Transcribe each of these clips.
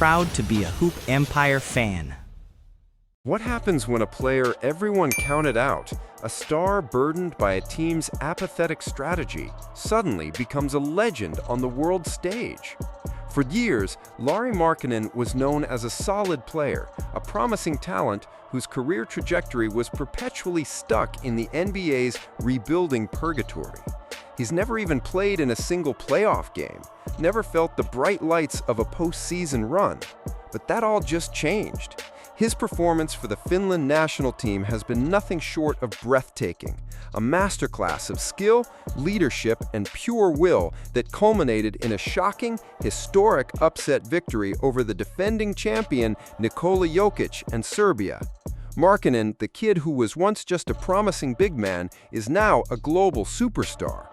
proud to be a Hoop Empire fan. What happens when a player everyone counted out, a star burdened by a team's apathetic strategy, suddenly becomes a legend on the world stage? For years, Lauri Markkanen was known as a solid player, a promising talent whose career trajectory was perpetually stuck in the NBA's rebuilding purgatory. He's never even played in a single playoff game, never felt the bright lights of a postseason run. But that all just changed. His performance for the Finland national team has been nothing short of breathtaking, a masterclass of skill, leadership, and pure will that culminated in a shocking, historic upset victory over the defending champion Nikola Jokic and Serbia. Markkanen, the kid who was once just a promising big man, is now a global superstar.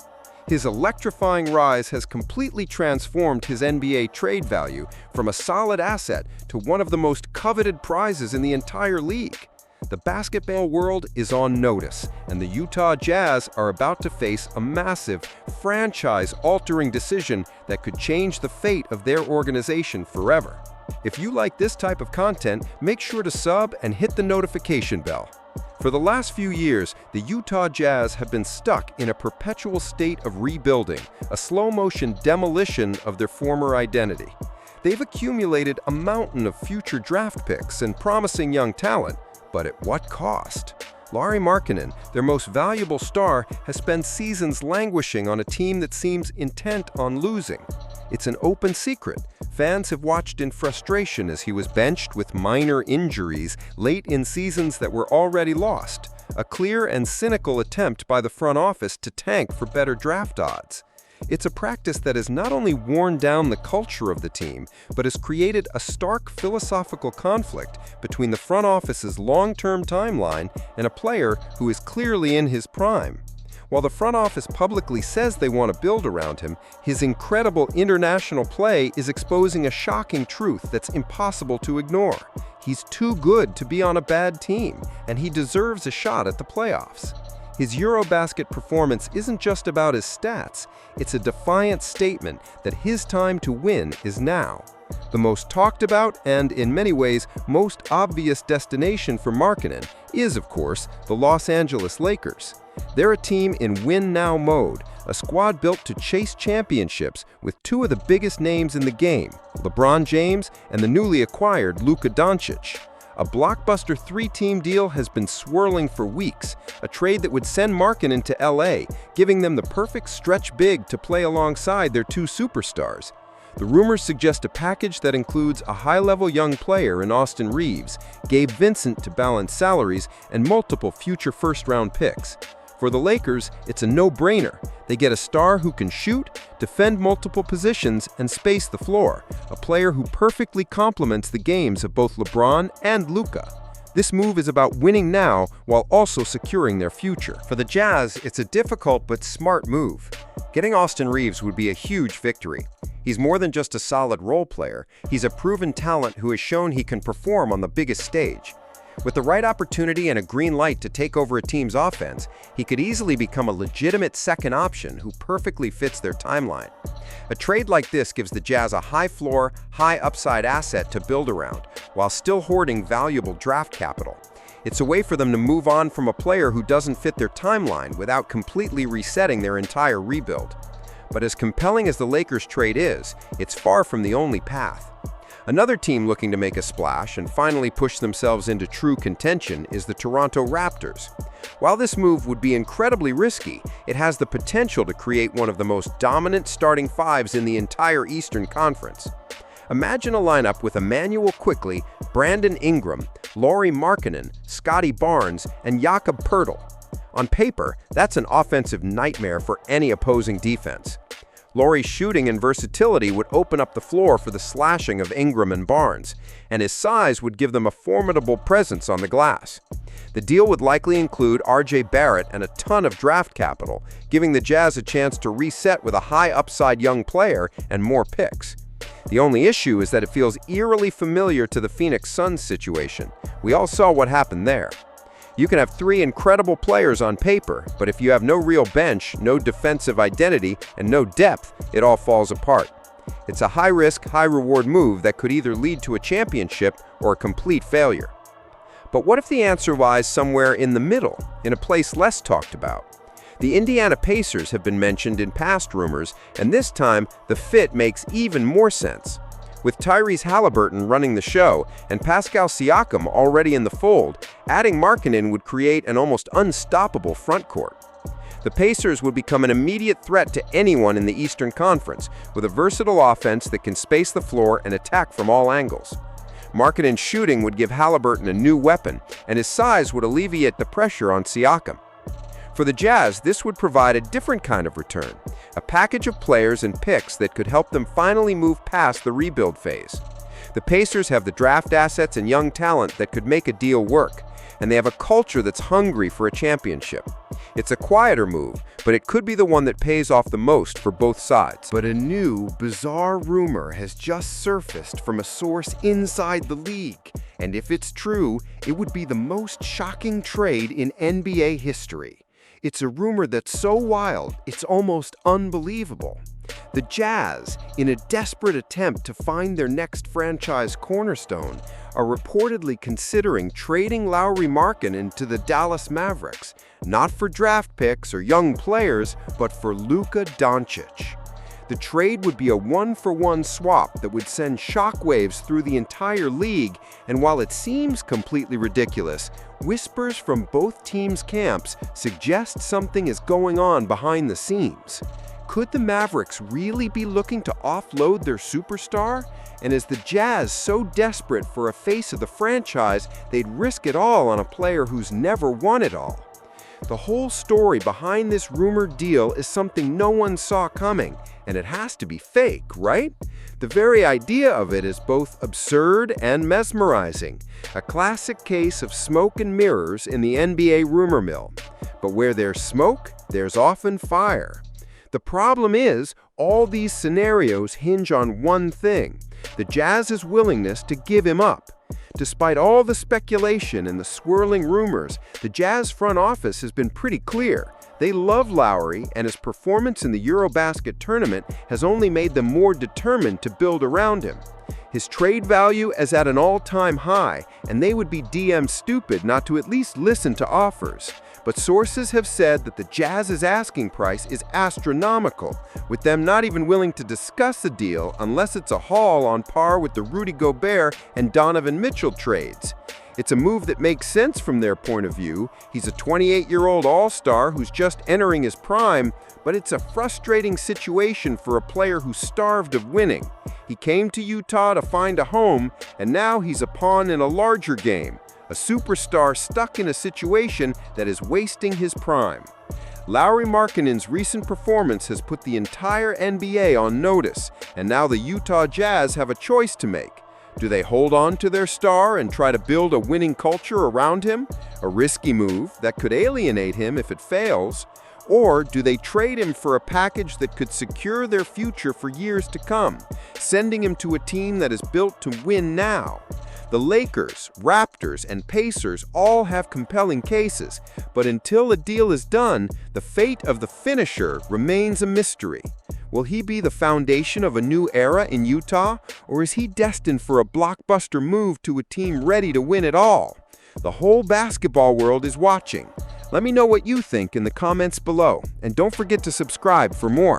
His electrifying rise has completely transformed his NBA trade value from a solid asset to one of the most coveted prizes in the entire league. The basketball world is on notice, and the Utah Jazz are about to face a massive, franchise-altering decision that could change the fate of their organization forever. If you like this type of content, make sure to sub and hit the notification bell. For the last few years, the Utah Jazz have been stuck in a perpetual state of rebuilding, a slow-motion demolition of their former identity. They've accumulated a mountain of future draft picks and promising young talent, but at what cost? Lauri Markkanen, their most valuable star, has spent seasons languishing on a team that seems intent on losing. It's an open secret. Fans have watched in frustration as he was benched with minor injuries late in seasons that were already lost, a clear and cynical attempt by the front office to tank for better draft odds. It's a practice that has not only worn down the culture of the team, but has created a stark philosophical conflict between the front office's long-term timeline and a player who is clearly in his prime. While the front office publicly says they want to build around him, his incredible international play is exposing a shocking truth that's impossible to ignore. He's too good to be on a bad team, and he deserves a shot at the playoffs. His EuroBasket performance isn't just about his stats, it's a defiant statement that his time to win is now. The most talked about and, in many ways, most obvious destination for Markkanen is, of course, the Los Angeles Lakers. They're a team in win-now mode, a squad built to chase championships with two of the biggest names in the game, LeBron James and the newly acquired Luka Doncic. A blockbuster three-team deal has been swirling for weeks, a trade that would send Markkanen to LA, giving them the perfect stretch big to play alongside their two superstars. The rumors suggest a package that includes a high-level young player in Austin Reaves, Gabe Vincent to balance salaries, and multiple future first-round picks. For the Lakers, it's a no-brainer. They get a star who can shoot, defend multiple positions, and space the floor, a player who perfectly complements the games of both LeBron and Luka. This move is about winning now while also securing their future. For the Jazz, it's a difficult but smart move. Getting Austin Reaves would be a huge victory. He's more than just a solid role player. He's a proven talent who has shown he can perform on the biggest stage. With the right opportunity and a green light to take over a team's offense, he could easily become a legitimate second option who perfectly fits their timeline. A trade like this gives the Jazz a high-floor, high-upside asset to build around, while still hoarding valuable draft capital. It's a way for them to move on from a player who doesn't fit their timeline without completely resetting their entire rebuild. But as compelling as the Lakers trade is, it's far from the only path. Another team looking to make a splash and finally push themselves into true contention is the Toronto Raptors. While this move would be incredibly risky, it has the potential to create one of the most dominant starting fives in the entire Eastern Conference. Imagine a lineup with Emmanuel Quickley, Brandon Ingram, Lauri Markkanen, Scotty Barnes, and Jakob Poeltl. On paper, that's an offensive nightmare for any opposing defense. Lauri's shooting and versatility would open up the floor for the slashing of Ingram and Barnes, and his size would give them a formidable presence on the glass. The deal would likely include R.J. Barrett and a ton of draft capital, giving the Jazz a chance to reset with a high-upside young player and more picks. The only issue is that it feels eerily familiar to the Phoenix Suns situation. We all saw what happened there. You can have three incredible players on paper, but if you have no real bench, no defensive identity, and no depth, it all falls apart. It's a high-risk, high-reward move that could either lead to a championship or a complete failure. But what if the answer lies somewhere in the middle, in a place less talked about? The Indiana Pacers have been mentioned in past rumors, and this time the fit makes even more sense. With Tyrese Halliburton running the show and Pascal Siakam already in the fold, adding Markkanen would create an almost unstoppable frontcourt. The Pacers would become an immediate threat to anyone in the Eastern Conference, with a versatile offense that can space the floor and attack from all angles. Markkanen's shooting would give Halliburton a new weapon, and his size would alleviate the pressure on Siakam. For the Jazz, this would provide a different kind of return, a package of players and picks that could help them finally move past the rebuild phase. The Pacers have the draft assets and young talent that could make a deal work, and they have a culture that's hungry for a championship. It's a quieter move, but it could be the one that pays off the most for both sides. But a new, bizarre rumor has just surfaced from a source inside the league, and if it's true, it would be the most shocking trade in NBA history. It's a rumor that's so wild, it's almost unbelievable. The Jazz, in a desperate attempt to find their next franchise cornerstone, are reportedly considering trading Lauri Markkanen to the Dallas Mavericks, not for draft picks or young players, but for Luka Doncic. The trade would be a one-for-one swap that would send shockwaves through the entire league, and while it seems completely ridiculous, whispers from both teams' camps suggest something is going on behind the scenes. Could the Mavericks really be looking to offload their superstar? And is the Jazz so desperate for a face of the franchise, they'd risk it all on a player who's never won it all? The whole story behind this rumored deal is something no one saw coming, and it has to be fake, right? The very idea of it is both absurd and mesmerizing, a classic case of smoke and mirrors in the NBA rumor mill. But where there's smoke, there's often fire. The problem is, all these scenarios hinge on one thing: the Jazz's willingness to give him up. Despite all the speculation and the swirling rumors, the Jazz front office has been pretty clear. They love Lauri, and his performance in the EuroBasket tournament has only made them more determined to build around him. His trade value is at an all-time high, and they would be DM stupid not to at least listen to offers. But sources have said that the Jazz's asking price is astronomical, with them not even willing to discuss a deal unless it's a haul on par with the Rudy Gobert and Donovan Mitchell trades. It's a move that makes sense from their point of view. He's a 28-year-old all-star who's just entering his prime, but it's a frustrating situation for a player who's starved of winning. He came to Utah to find a home, and now he's a pawn in a larger game, a superstar stuck in a situation that is wasting his prime. Lauri Markkanen's recent performance has put the entire NBA on notice, and now the Utah Jazz have a choice to make. Do they hold on to their star and try to build a winning culture around him, a risky move that could alienate him if it fails? Or do they trade him for a package that could secure their future for years to come, sending him to a team that is built to win now? The Lakers, Raptors, and Pacers all have compelling cases, but until a deal is done, the fate of the finisher remains a mystery. Will he be the foundation of a new era in Utah, or is he destined for a blockbuster move to a team ready to win it all? The whole basketball world is watching. Let me know what you think in the comments below, and don't forget to subscribe for more.